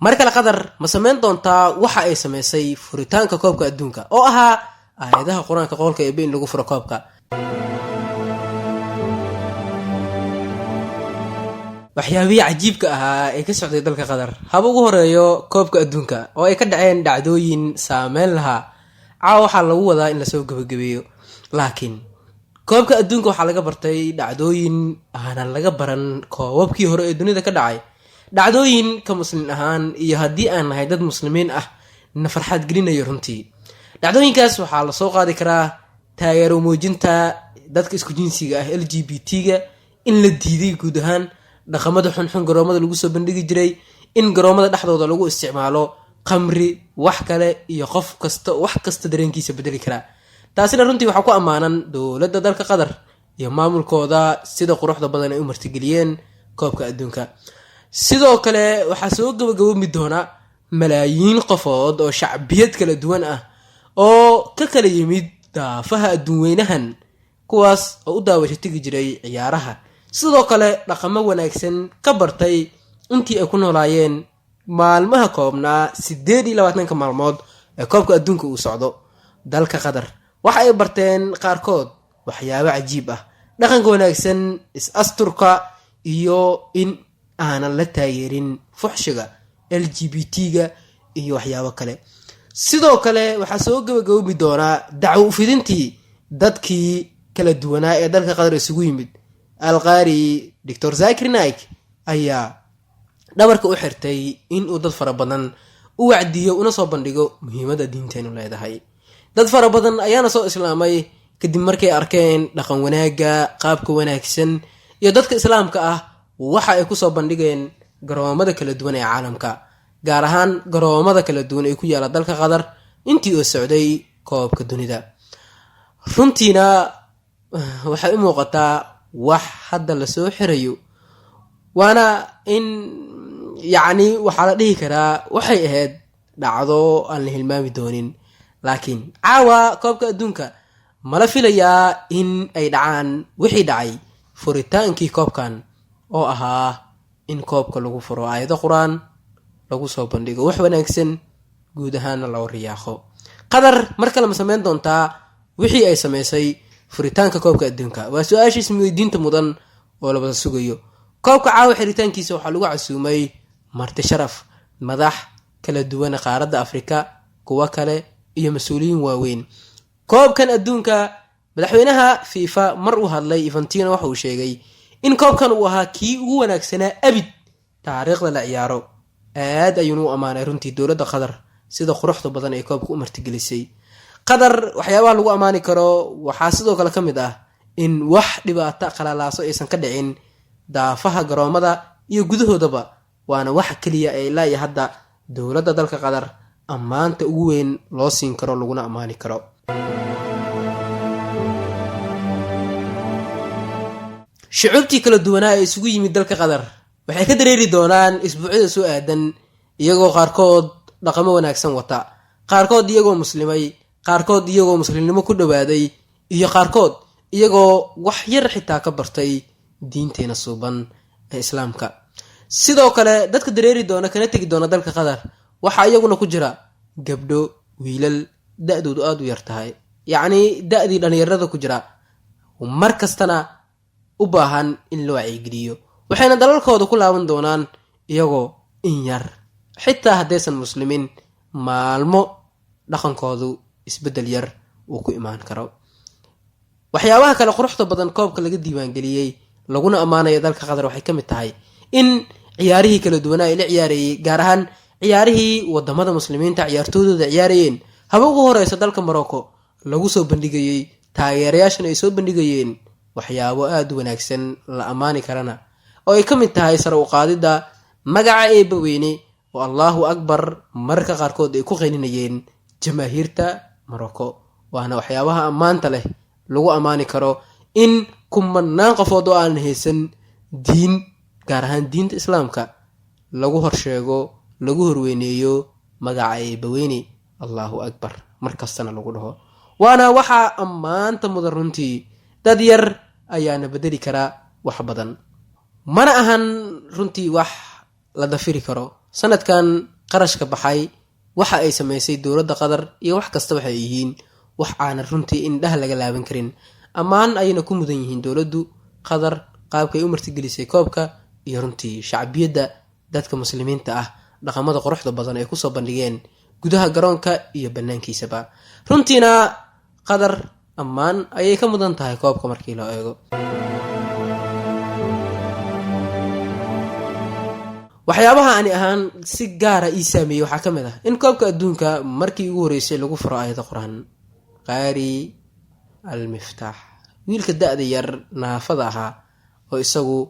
markale qadar ma sameyn doontaa waxa ay sameysay furitaanka koobka adduunka oo ahaa aayadaha quraanka qowlka ee in lagu furo koobka. waxyaabihii cajiibka ahaa ee ka socday dalka qadar haba ugu horeeyo koobka adduunka oo ay ka dhaceen dhacdooyin saameyn lahaa. caawa waxaa lagu wadaa in lasoo gabagabeeyo, laakiin koobka adduunka waxaa laga bartay dhacdooyin aanan laga baran koobabkii hore ee dunida ka dhacay. dhacdooyin ka muslim ahaan iyo haddii aan nahay dad muslimiin ah na farxad gelinayo runtii. dhacdooyinkaas waxaa lasoo qaadi karaa taageero muujinta dadka isku jinsiga ah LGBT-ga, in la diiday guud ahaan dhaqamada xunxun garoomada lagu soo bandhigi jiray, in garoomada dhexdooda lagu isticmaalo qamri, wax kale iyo qof kasta wax kasta dareenkiisa bedeli karaa. taasina runtii waxaa ku ammaanan dowladda dalka qadar iyo maamulkooda sida quruxda badan ay u martigeliyeen koobka adduunka. sidoo kale waxaa soo gabagaboomi doona malaayiin qofood oo shacbiyad kala duwan ah oo ka kala yimid daafaha adduun weynahan, kuwaas oo u daawasho tegi jiray ciyaaraha, sidoo kale dhaqamo wanaagsan ka bartay intii ay ku noolaayeen maalmaha koobnaa 28 maalmood ee koobka adduunka uu socdo. dalka qadar waxa ay barteen qaarkood waxyaabo cajiib ah, dhaqanka wanaagsan, is-asturka iyo in aanan la taageerin fuxshiga LGBT-ga iyo waxyaabo kale. sidoo kale waxaa soo gabagaboomi doonaa dacwo fidintii dadkii kala duwanaa ee dalka qadar isugu yimid. alqaari Dr. Zakir Naik ayaa dhabarka u xirtay in uu dad fara badan u wacdiyo una soo bandhigo muhiimadda diinteenu leedahay. dad fara badan ayaana soo islaamay kadib markay arkeen dhaqan wanaagga, qaabka wanaagsan iyo dadka islaamka ah waxa ay ku soo bandhigeen garoomada kala duwan ee caalamka, gaar ahaan garoomada kala duwan ee ku yaala dalka qadar intii uu socday koobka dunida. runtiina waxay u muuqataa wax hadda lasoo xirayo, waana in waxaa la dhihi karaa waxay ahayd dhacdo aan la hilmaami doonin. laakiin caawa koobka adduunka mala filayaa in ay dhacaan wixii dhacay furitaankii koobkan oo ahaa in koobka lagu furo aayado quraan, lagu soo bandhigo wax wanaagsan, guud ahaana loo riyaaqo. qadar mar kale ma sameyn doontaa wixii ay sameysay furitaanka koobka adduunka? waa su-aasha isweydiinta mudan oo la wada sugayo. koobka caawa xiritaankiisa waxaa lagu casuumay marti sharaf, madax kala duwan qaaradda Afrika, kuwa kale iyo mas-uuliyiin waaweyn. koobkan adduunka madaxweynaha FIFA mar uu hadlay, Infantino waxa uu sheegay in koobkan uu ahaa kii ugu wanaagsanaa abid taariikhda la ciyaaro. aad ayuuna u ammaanay runtii dowladda qadar sida quruxda badan ee koobka u martigelisay. qadar waxyaabaha lagu ammaani karo waxaa sidoo kale ka mid ah in wax dhibaato qalalaaso aysan ka dhicin daafaha garoomada iyo gudahoodaba, waana wax keliya ee ilaa iyo hadda dowladda dalka qadar ammaanta ugu weyn loo siin karo laguna ammaani karo. shucuubtii kala duwanaa ee isugu yimid dalka qadar waxay ka dareeri doonaan isbuucyada soo aadan iyagoo qaarkood dhaqamo wanaagsan wata, qaarkood iyagoo muslimay, qaarkood iyagoo muslimnimo ku dhawaaday, iyo qaarkood iyagoo wax yar xitaa ka bartay diinteena suuban ee islaamka. sidoo kale dadka dareeri doona kana tegi doona dalka qadar waxaa iyaguna ku jira gabdho, wiilal da-doodu aada u yar tahay, da-dii dhalinyarada ku jira, mar kastana u baahan in loo wacyigeliyo. waxayna dalalkooda ku laaban doonaan iyagoo in yar, xitaa haddaysan muslimiin, maalmo dhaqankoodu isbeddel yar uu ku imaan karo. waxyaabaha kale quruxda badan koobka laga diiwaangeliyey laguna ammaanayo dalka qadar waxay ka mid tahay in ciyaarihii kala duwanaa ay la ciyaarayey, gaar ahaan ciyaarihii wadamada muslimiinta ciyaartoodooda ciyaarayeen, haba ugu horeysa dalka Morocco lagu soo bandhigayey, taageerayaashana ay soo bandhigayeen waxyaabo aada u wanaagsan, la ammaani karana, oo ay ka mid tahay sare u qaadidda magaca eebba weyne oo Allahu Akbar marka qaarkood ay ku qeylinayeen jamaahiirta Morocco. waana waxyaabaha ammaanta leh lagu ammaani karo in kumanaan qofood oo aan haysan diin, gaar ahaan diinta islaamka, lagu horsheego, lagu horweyneeyo magaca eebba weyne Allahu Akbar markastana lagu dhaho. waana waxaa ammaanta mudan runtii. dad yar ayaana bedeli karaa wax badan, mana ahan runtii wax la dafiri karo. sanadkan qarashka baxay, waxa ay samaysay dowladda qatar iyo wax kasta waxay yihiin wax aanan runtii indhaha laga laaban karin. ammaan ayayna ku mudan yihiin dowladdu qatar qaabkay u martigelisay koobka iyo runtii shacbiyadda dadka muslimiinta ah, dhaqamada quruxda badan ay kusoo bandhigeen gudaha garoonka iyo banaankiisaba. runtiina qatar ammaan ayay ka mudan tahay koobka markii loo eego. waxyaabaha ani ahaan si gaara ii saameeyey waxaa ka mid ah in koobka adduunka markii ugu horeysay lagu furo aayada qur-aan qaari al-miftaax, wiilka da-da yar naafada ahaa oo isagu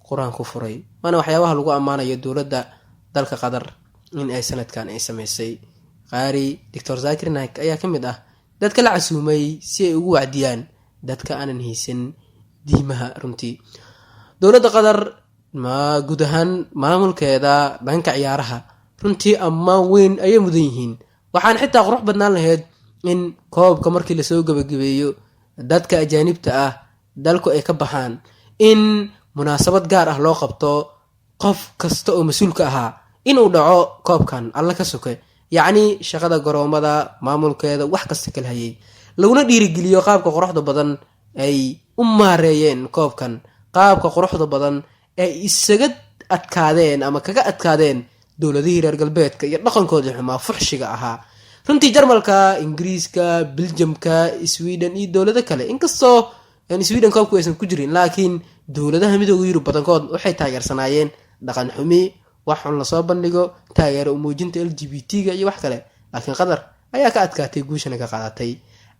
qur-aan ku furay. waana waxyaabaha lagu ammaanayo dowladda dalka qatar in ay sanadkan ay samaysay. qaari doctor zakir naik ayaa ka mid ah dadka la casuumay si ay ugu wacdiyaan dadka aanan haysan diimaha. runtii dowladda qatar guud ahaan maamulkeeda dhanka ciyaaraha runtii ammaan weyn ayay mudan yihiin. waxaan xitaa qurux badnaan lahayd in koobka markii lasoo gabagabeeyo dadka ajaanibta ah dalku ay ka baxaan, in munaasabad gaar ah loo qabto qof kasta oo mas-uulka ahaa inuu dhaco koobkan alla ka soke, yacni shaqada garoomada maamulkeeda wax kasta kala hayay, laguna dhiirigeliyo qaabka quruxda badan ay u maareeyeen koobkan, qaabka quruxda badan ay isaga adkaadeen ama kaga adkaadeen dowladihii reer galbeedka iyo dhaqankoodii xumaa fuxshiga ahaa. runtii jarmalka, ingiriiska, biljamka, sweden iyo dowlado kale, inkastoo sweden koobku aysan ku jirin, laakiin dowladaha midooda yurub badankood waxay taageersanaayeen dhaqan xumi, wax xun lasoo bandhigo, taageero umuujinta LGBT-ga iyo wax kale. laakiin qatar ayaa ka adkaatay, guushana ka qaadatay.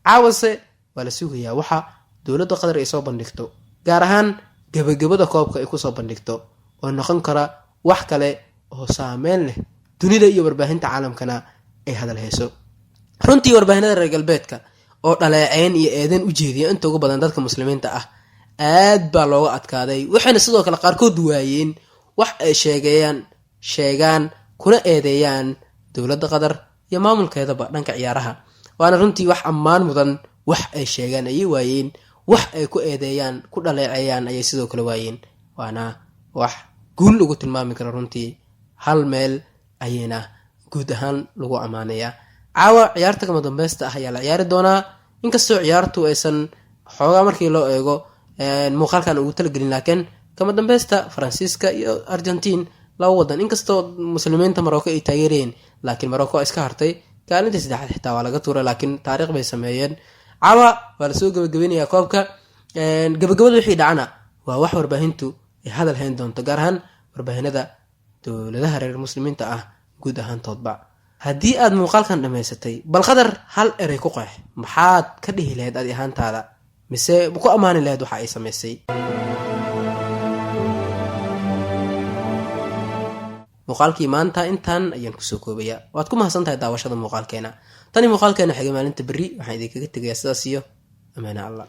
caawase waa la sugayaa waxa dowladda qatar ay soo bandhigto, gaar ahaan gabagabada koobka ay kusoo bandhigto oo noqon kara wax kale oo saameyn leh dunida iyo warbaahinta caalamkana ay hadal hayso. runtii warbaahinada reer galbeedka oo dhaleeceyn iyo eedeyn u jeediya inta ugu badan dadka muslimiinta ah aad baa looga adkaaday, waxayna sidoo kale qaarkood waayeen wax ay sheegaan kuna eedeeyaan dowladda qatar iyo maamulkeedaba dhanka ciyaaraha. waana runtii wax ammaan mudan, wax ay sheegaan ayay waayeen, wax ay ku eedeeyaan ku dhaleeceeyaan ayay sidoo kale waayeen. waana wax guul lagu tilmaami karo. runtii hal meel ayayna guud ahaan lagu ammaanayaa. caawa ciyaarta kama dambeysta ah ayaa la ciyaari doonaa, inkastoo ciyaartu aysan xoogaa markii loo eego muuqaalkan ugu talagelin, laakiin kama dambeysta faransiiska iyo argentiin, laba wadan, inkastoo muslimiinta marocco ay taageerayeen, laakiin marocco iska hartay kaalinta saddexaad, xitaa waa laga tuuray, laakiin taariikh bay sameeyeen. caawa waa lasoo gabagabeynayaa koobka. gabagabada wixii dhacana waa wax warbaahintu ay hadal hayn doonto, gaar ahaan warbaahinada dowladaha reer muslimiinta ah guud ahaantoodba. haddii aad muuqaalkan dhammaysatay, bal qatar hal erey ku qeex, maxaad ka dhihi lahayd adi ahaantaada, mise ku ammaani lahayd waxa ay samaysay? muuqaalkii maanta intaan ayaan kusoo koobayaa. waad ku mahadsantahay daawashada muuqaalkeena. tani muuqaalkeena xigay maalinta berri waxaan idinkaga tegayaa sidaas iyo amaana allah.